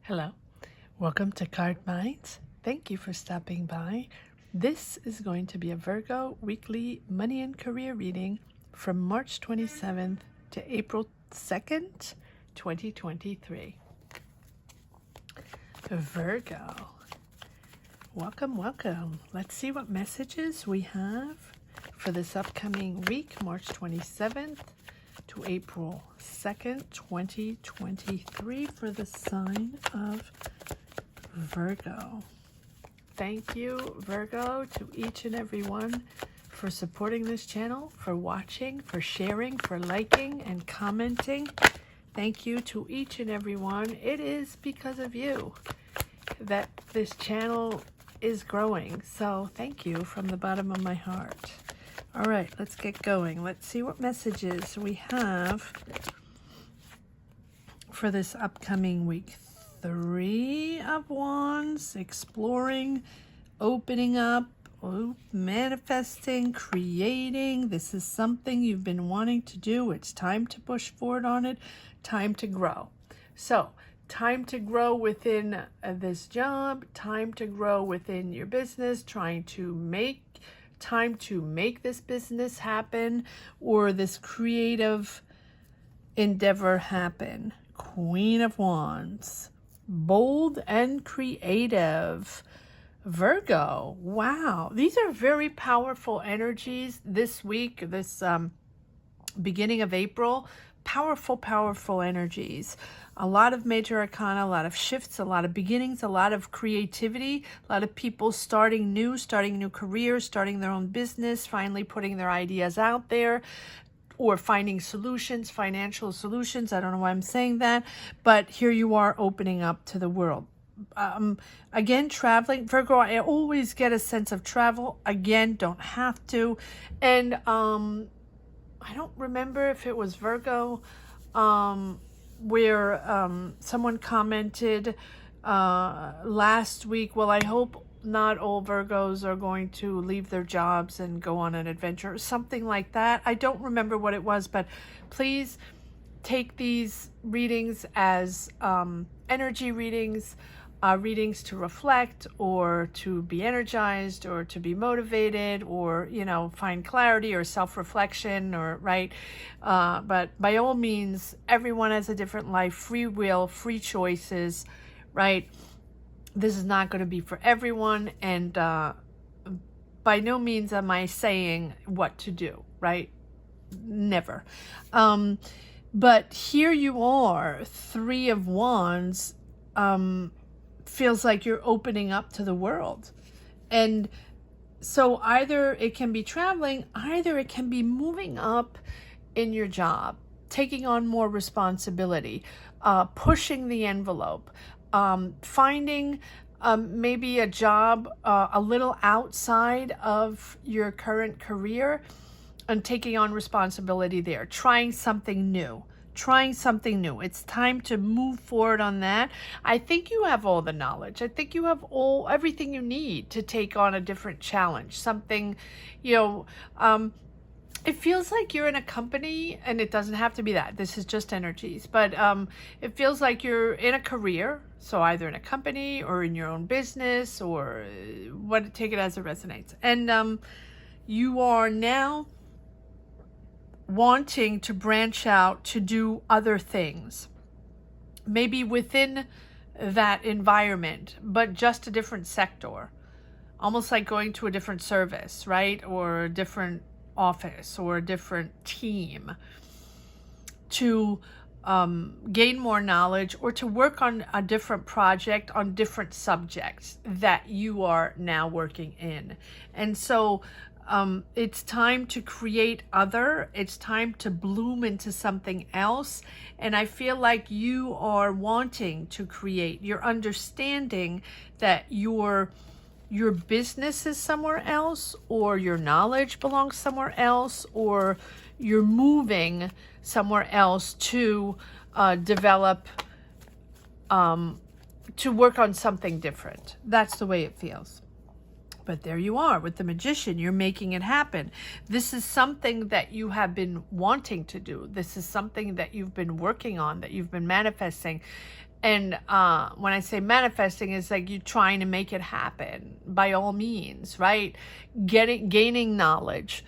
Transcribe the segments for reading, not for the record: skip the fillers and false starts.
Hello, welcome to Card Minds. Thank you for stopping by. This is going to be a Virgo weekly money and career reading from March 27th to April 2nd, 2023. Virgo, welcome. Let's see what messages we have for this upcoming week, March 27th to April 2nd, 2023 for the sign of Virgo. Thank you, Virgo, to each and every one for supporting this channel, for watching, for sharing, for liking and commenting. Thank you to each and every one. It is because of you that this channel is growing. So thank you from the bottom of my heart. All right, let's get going. Let's see what messages we have for this upcoming week. 3 of Wands, exploring, opening up, manifesting, creating. This is something you've been wanting to do. It's time to push forward on it, time to grow. So, time to grow within this job, time to grow within your business, time to make this business happen or this creative endeavor happen. Queen of Wands, bold and creative. Virgo, wow, these are very powerful energies this week, this beginning of April. Powerful energies. A lot of major arcana, a lot of shifts, a lot of beginnings, a lot of creativity, a lot of people starting new careers, starting their own business, finally putting their ideas out there, or finding solutions, financial solutions. I don't know why I'm saying that, but here you are opening up to the world. Again, traveling. Virgo, I always get a sense of travel. Again, don't have to. And I don't remember if it was Virgo where someone commented last week, well, I hope not all Virgos are going to leave their jobs and go on an adventure or something like that. I don't remember what it was, but please take these readings as energy readings, readings to reflect or to be energized or to be motivated or, find clarity or self-reflection or, right? But by all means, everyone has a different life, free will, free choices, right? This is not going to be for everyone. And by no means am I saying what to do, right? Never. But here you are, 3 of Wands, feels like you're opening up to the world. And so either it can be traveling, either it can be moving up in your job, taking on more responsibility, pushing the envelope, finding maybe a job a little outside of your current career and taking on responsibility there, trying something new. It's time to move forward on that. I think you have all the knowledge. I think you have everything you need to take on a different challenge. Something, it feels like you're in a company, and it doesn't have to be that. This is just energies. But it feels like you're in a career. So either in a company or in your own business or take it as it resonates. And you are now wanting to branch out to do other things, maybe within that environment, but just a different sector, almost like going to a different service, right? Or a different office or a different team to gain more knowledge or to work on a different project on different subjects that you are now working in. And so it's time to create it's time to bloom into something else. And I feel like you are wanting to create. You're understanding that your business is somewhere else, or your knowledge belongs somewhere else, or you're moving somewhere else to develop, to work on something different. That's the way it feels. But there you are with the Magician. You're making it happen. This is something that you have been wanting to do. This is something that you've been working on, that you've been manifesting. And when I say manifesting, it's like you're trying to make it happen by all means, right? Gaining knowledge,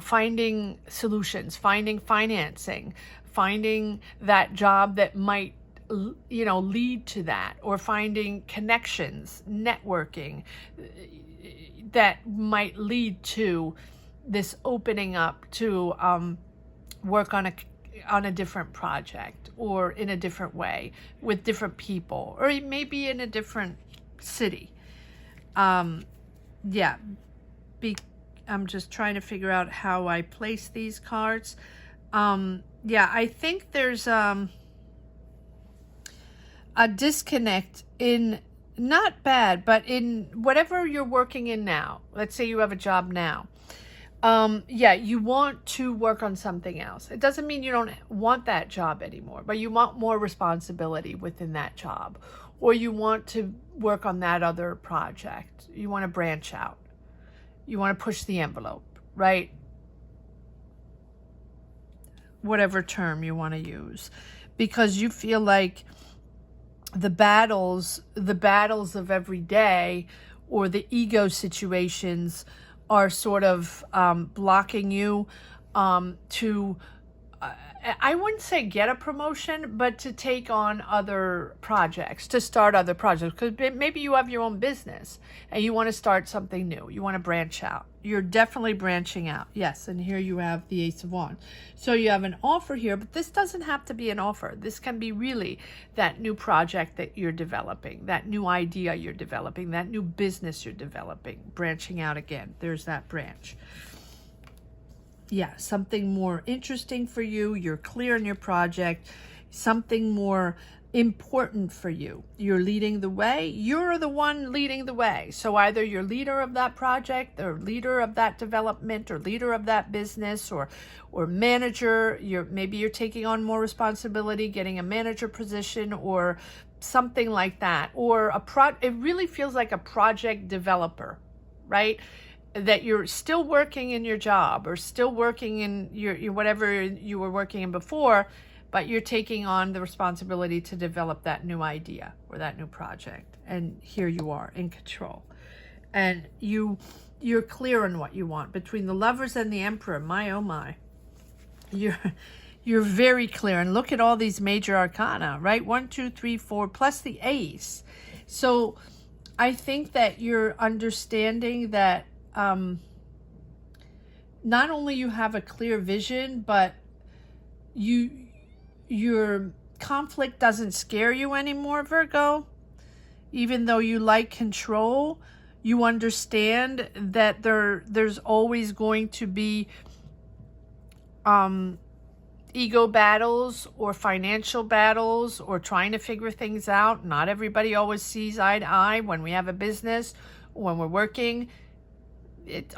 finding solutions, finding financing, finding that job that might, lead to that, or finding connections, networking that might lead to this opening up to work on a different project, or in a different way with different people, or maybe in a different city. Yeah, I'm just trying to figure out how I place these cards. Yeah, I think there's a disconnect in, not bad, but in whatever you're working in now. Let's say you have a job now. Yeah, you want to work on something else. It doesn't mean you don't want that job anymore, but you want more responsibility within that job, or you want to work on that other project. You want to branch out. You want to push the envelope, right? Whatever term you want to use, because you feel like the battles of every day, or the ego situations, are sort of blocking you to, I wouldn't say get a promotion, but to take on other projects, to start other projects. Because maybe you have your own business and you want to start something new. You want to branch out. You're definitely branching out. Yes, and here you have the Ace of Wands. So you have an offer here, but this doesn't have to be an offer. This can be really that new project that you're developing, that new idea you're developing, that new business you're developing, branching out again. There's that branch. Yeah, something more interesting for you. You're clear in your project. Something more important for you. You're leading the way. You're the one leading the way. So either you're leader of that project, or leader of that development, or leader of that business, or manager. Maybe you're taking on more responsibility, getting a manager position, or something like that. Or it really feels like a project developer, right? That you're still working in your job, or still working in your whatever you were working in before, but you're taking on the responsibility to develop that new idea or that new project. And here you are in control. And you're clear on what you want. Between the Lovers and the Emperor, my oh my. You're very clear. And look at all these major arcana, right? 1, 2, 3, 4, plus the Ace. So I think that you're understanding that not only you have a clear vision, but your conflict doesn't scare you anymore, Virgo. Even though you like control, you understand that there's always going to be ego battles, or financial battles, or trying to figure things out. Not everybody always sees eye to eye when we have a business, when we're working. It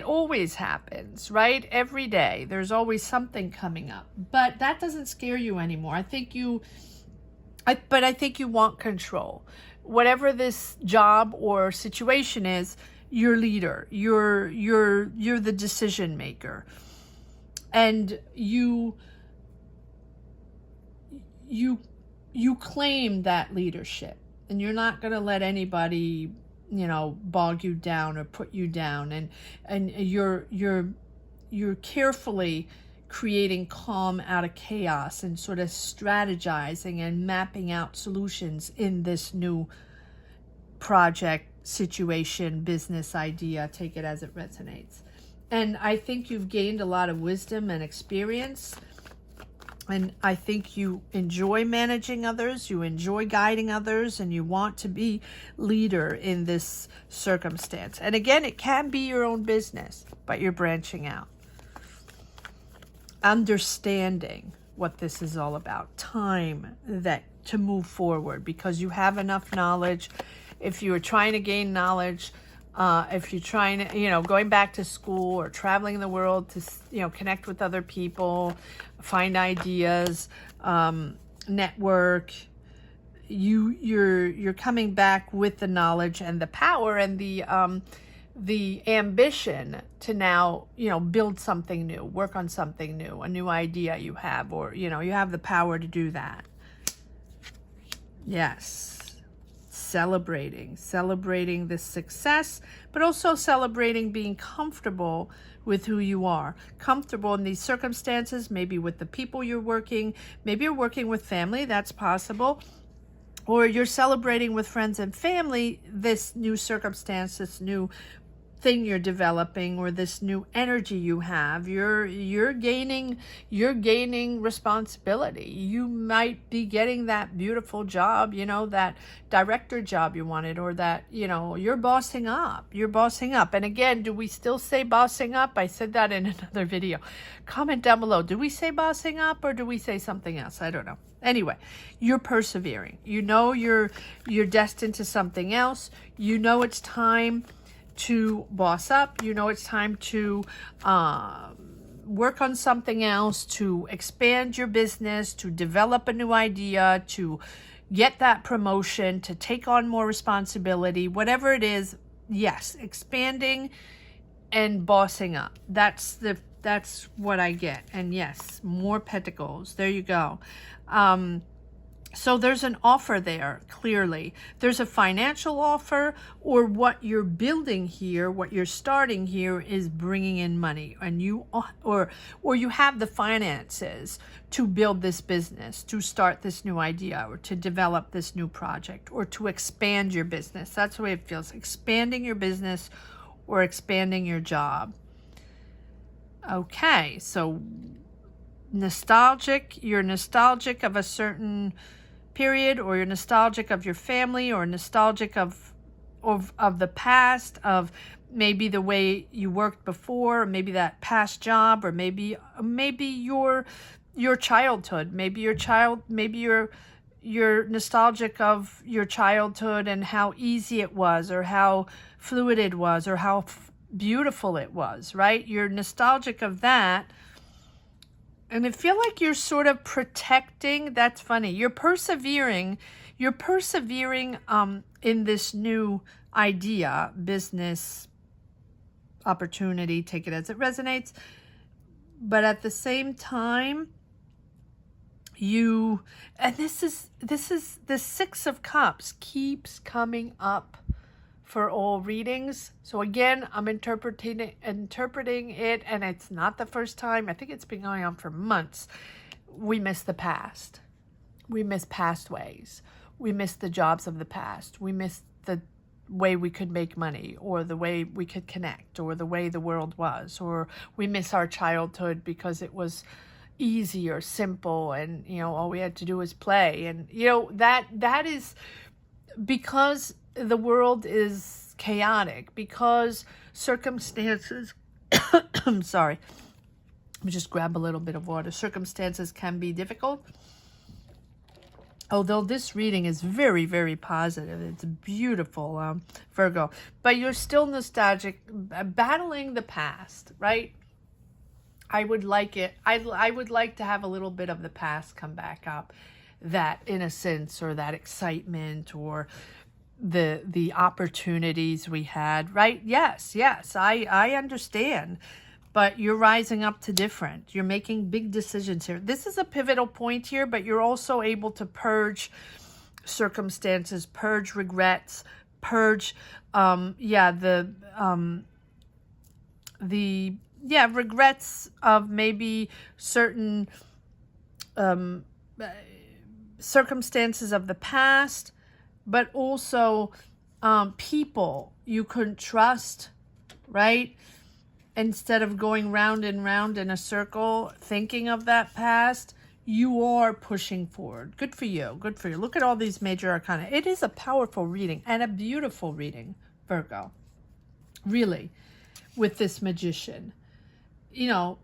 always happens, right? Every day there's always something coming up, but that doesn't scare you anymore. I think you want control. Whatever this job or situation is, you're leader. You're the decision maker, and you claim that leadership, and you're not going to let anybody bog you down or put you down, and you're carefully creating calm out of chaos, and sort of strategizing and mapping out solutions in this new project, situation, business idea. Take it as it resonates. And I think you've gained a lot of wisdom and experience. And I think you enjoy managing others, you enjoy guiding others, and you want to be leader in this circumstance. And again, it can be your own business, but you're branching out. Understanding what this is all about. Time to move forward, because you have enough knowledge. If you are trying to gain knowledge, if you're trying to, going back to school or traveling the world to, connect with other people, find ideas, network, you're coming back with the knowledge and the power and the ambition to now, build something new, work on something new, a new idea you have, or, you have the power to do that. Yes. Celebrating this success, but also celebrating being comfortable with who you are, comfortable in these circumstances, maybe with the people you're working, maybe you're working with family, that's possible, or you're celebrating with friends and family this new circumstance, this new thing you're developing, or this new energy you have. You're gaining responsibility. You might be getting that beautiful job, that director job you wanted, or that you're bossing up. And again, do we still say bossing up? I said that in another video. Comment down below, do we say bossing up, or do we say something else? I don't know. Anyway, you're persevering. You're destined to something else. It's time to boss up. It's time to work on something else, to expand your business, to develop a new idea, to get that promotion, to take on more responsibility, whatever it is. Yes, expanding and bossing up. That's what I get. And yes, more pentacles. There you go. So there's an offer there, clearly. There's a financial offer, or what you're building here, what you're starting here is bringing in money, and you have the finances to build this business, to start this new idea, or to develop this new project, or to expand your business. That's the way it feels, expanding your business or expanding your job. Okay, so you're nostalgic of a certain period, or you're nostalgic of your family, or nostalgic of the past, of maybe the way you worked before, or maybe that past job, or maybe your childhood, maybe you're nostalgic of your childhood and how easy it was, or how fluid it was, or how beautiful it was, right? You're nostalgic of that. And I feel like you're sort of protecting. That's funny. You're persevering in this new idea, business opportunity, take it as it resonates. But at the same time, and this is the Six of Cups keeps coming up for all readings. So again, I'm interpreting it, and it's not the first time. I think it's been going on for months. We miss the past. We miss past ways. We miss the jobs of the past. We miss the way we could make money, or the way we could connect, or the way the world was, or we miss our childhood because it was easy or simple, and all we had to do was play. And that is because the world is chaotic, because circumstances I'm sorry, let me just grab a little bit of water. Circumstances can be difficult, although this reading is very, very positive. It's beautiful, Virgo, but you're still nostalgic, battling the past, right? I would like to have a little bit of the past come back up, that innocence, or that excitement, or the opportunities we had, right? Yes, I understand, but you're rising up to different. You're making big decisions here. This is a pivotal point here, but you're also able to purge circumstances, purge regrets, purge regrets of maybe certain circumstances of the past, but also people you couldn't trust, right? Instead of going round and round in a circle thinking of that past, you are pushing forward. Good for you. Good for you. Look at all these major arcana. It is a powerful reading and a beautiful reading, Virgo. Really, with this Magician.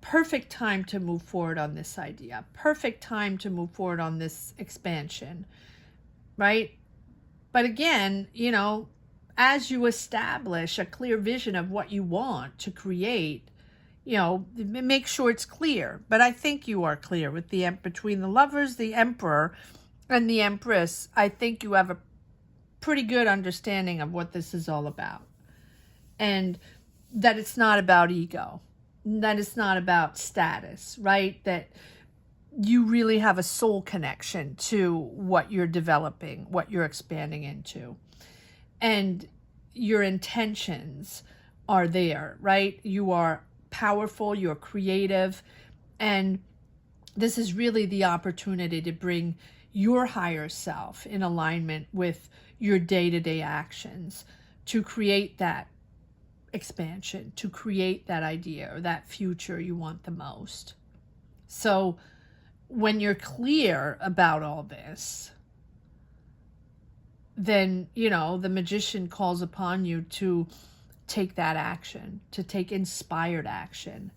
Perfect time to move forward on this idea. Perfect time to move forward on this expansion, right? But again, as you establish a clear vision of what you want to create, make sure it's clear. But I think you are clear with between the Lovers, the Emperor, and the Empress. I think you have a pretty good understanding of what this is all about. And that it's not about ego. That it's not about status, right? That you really have a soul connection to what you're developing, what you're expanding into. And your intentions are there, right? You are powerful, you're creative, and this is really the opportunity to bring your higher self in alignment with your day-to-day actions to create that expansion, to create that idea or that future you want the most. So when you're clear about all this, then, you know, the magician calls upon you to take that action, to take inspired action,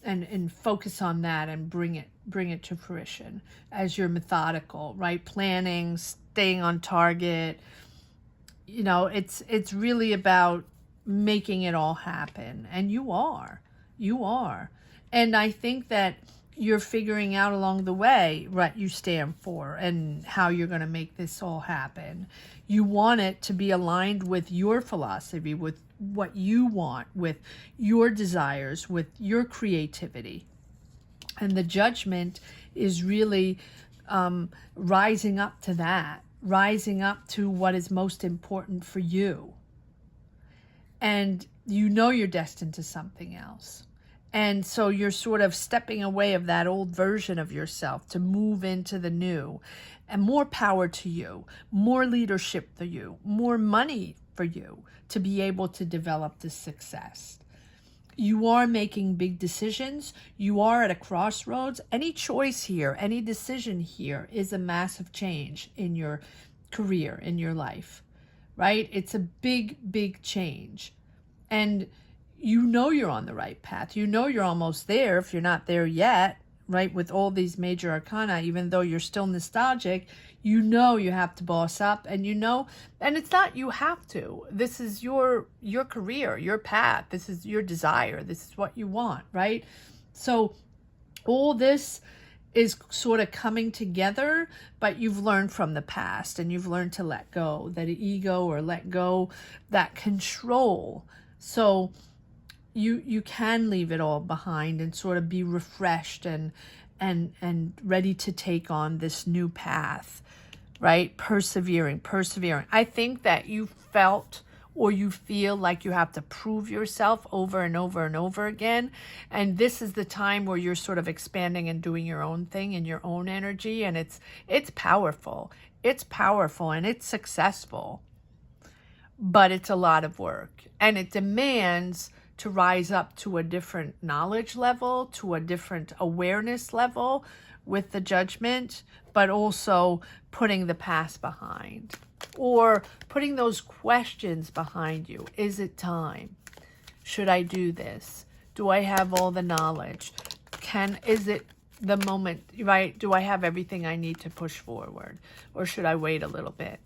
and focus on that and bring it to fruition as you're methodical, right? Planning, staying on target. You know, it's really about making it all happen. And you are. And I think that you're figuring out along the way what you stand for and how you're going to make this all happen. You want it to be aligned with your philosophy, with what you want, with your desires, with your creativity. And the judgment is really rising up to that, rising up to what is most important for you. And you know you're destined to something else. And so you're sort of stepping away of that old version of yourself to move into the new. And more power to you, more leadership for you, more money for you to be able to develop this success. You are making big decisions. You are at a crossroads. Any choice here, any decision here is a massive change in your career, in your life, right? It's a big, big change. And you know you're on the right path. You know you're almost there if you're not there yet, right? With all these major arcana, even though you're still nostalgic, you know you have to boss up, and you know, and it's not you have to. This is your career, your path. This is your desire. This is what you want, right? So all this is sort of coming together, but you've learned from the past, and you've learned to let go that ego, or let go that control. So you can leave it all behind and sort of be refreshed and ready to take on this new path, right? Persevering. I think that you felt or you feel like you have to prove yourself over and over and over again. And this is the time where you're sort of expanding and doing your own thing in your own energy. And it's powerful. It's powerful and it's successful. But it's a lot of work. And it demands to rise up to a different knowledge level, to a different awareness level with the judgment, but also putting the past behind, or putting those questions behind you. Is it time? Should I do this? Do I have all the knowledge? Is it the moment, right? Do I have everything I need to push forward? Or should I wait a little bit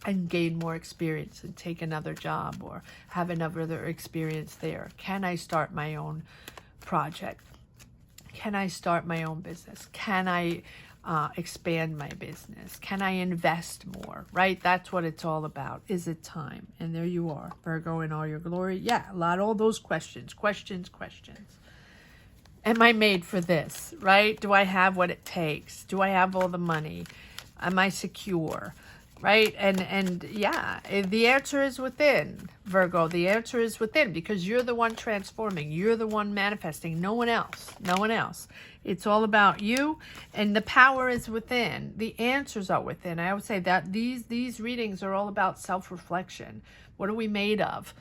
and gain more experience and take another job or have another experience there? Can I start my own project? Can I start my own business? Can I expand my business? Can I invest more, right? That's what it's all about. Is it time? And there you are, Virgo in all your glory. Yeah, all those questions. Am I made for this, right? Do I have what it takes? Do I have all the money? Am I secure? Right? And yeah, the answer is within, Virgo. The answer is within, because you're the one transforming. You're the one manifesting. No one else. It's all about you, and the power is within. The answers are within. I would say that these readings are all about self-reflection. What are we made of?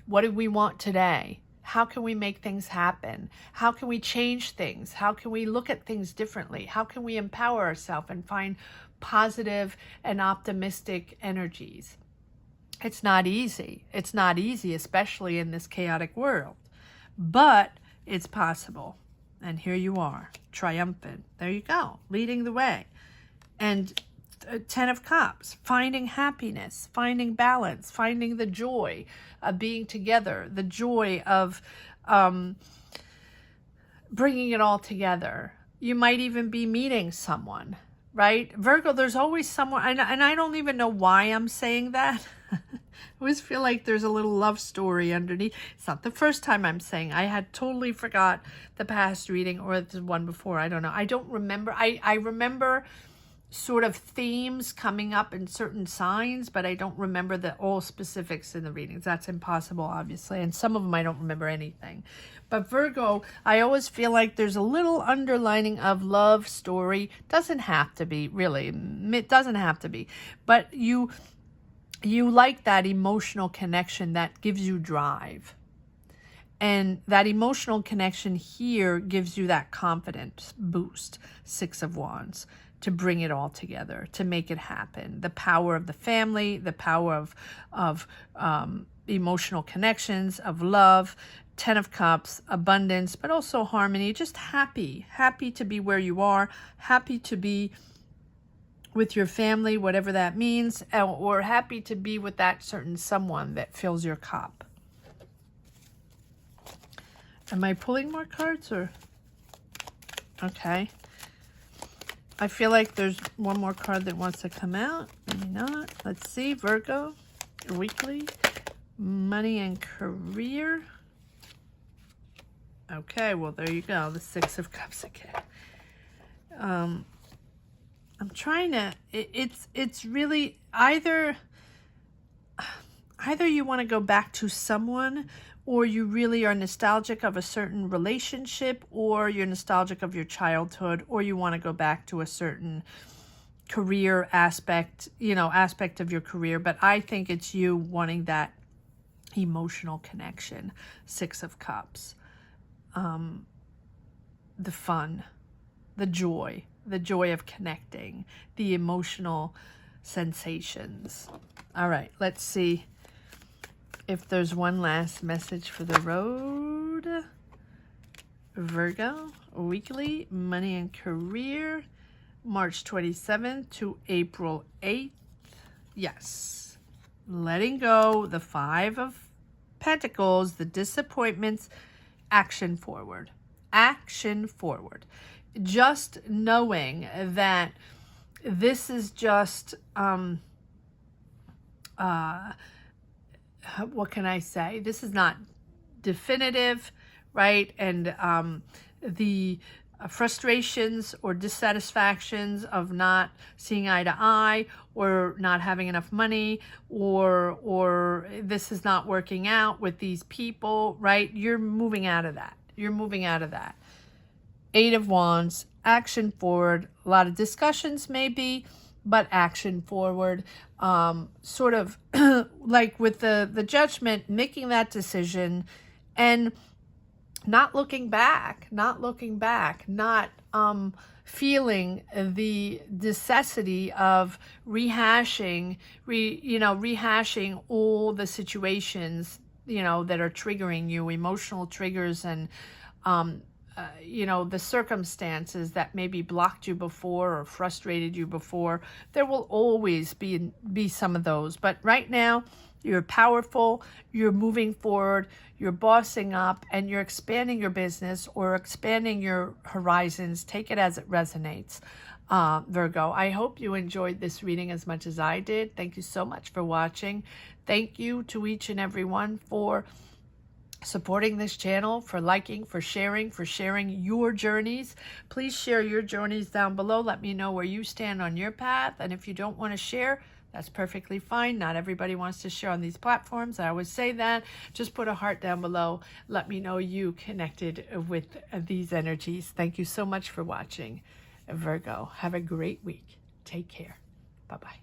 What do we want today? How can we make things happen? How can we change things? How can we look at things differently? How can we empower ourselves and find positive and optimistic energies? It's not easy. It's not easy, especially in this chaotic world, but it's possible. And here you are, triumphant. There you go, leading the way. And 10 of Cups, finding happiness, finding balance, finding the joy of being together, the joy of bringing it all together. You might even be meeting someone, right? Virgo, there's always someone, and I don't even know why I'm saying that, I always feel like there's a little love story underneath. It's not the first time I'm saying. I had totally forgot the past reading or the one before. I don't know. I don't remember. I remember sort of themes coming up in certain signs, but I don't remember all specifics in the readings. That's impossible, obviously. And some of them I don't remember anything. But Virgo, I always feel like there's a little underlining of love story. Doesn't have to be, really. It doesn't have to be. But you like that emotional connection that gives you drive. And that emotional connection here gives you that confidence boost, Six of Wands, to bring it all together, to make it happen. The power of the family, the power of emotional connections, of love, Ten of Cups, abundance, but also harmony, just happy to be where you are, happy to be with your family, whatever that means, or happy to be with that certain someone that fills your cup. Am I pulling more cards or? Okay. I feel like there's one more card that wants to come out. Maybe not. Let's see. Virgo, weekly, money and career. Okay, well, there you go. The Six of Cups again. I'm trying to, it's really either you want to go back to someone, or you really are nostalgic of a certain relationship, or you're nostalgic of your childhood, or you want to go back to a certain career aspect, aspect of your career. But I think it's you wanting that emotional connection. Six of Cups. The fun, the joy of connecting, the emotional sensations. All right, let's see if there's one last message for the road. Virgo, weekly, money and career, March 27th to April 8th. Yes, letting go, the Five of Pentacles, the disappointments, action forward. Action forward. Just knowing that this is just, what can I say? This is not definitive, right? And the frustrations or dissatisfactions of not seeing eye to eye, or not having enough money, or this is not working out with these people, right? You're moving out of that. You're moving out of that. Eight of Wands, action forward. A lot of discussions maybe, but action forward. Sort of like with the Judgment, making that decision and not looking back, not feeling the necessity of rehashing all the situations, that are triggering you, emotional triggers, and the circumstances that maybe blocked you before or frustrated you before. There will always be some of those, but right now you're powerful, you're moving forward, you're bossing up, and you're expanding your business or expanding your horizons. Take it as it resonates, Virgo. I hope you enjoyed this reading as much as I did. Thank you so much for watching. Thank you to each and every one for supporting this channel, for liking, for sharing your journeys. Please share your journeys down below. Let me know where you stand on your path. And if you don't want to share, that's perfectly fine. Not everybody wants to share on these platforms. I always say that. Just put a heart down below. Let me know you connected with these energies. Thank you so much for watching, Virgo. Have a great week. Take care. Bye-bye.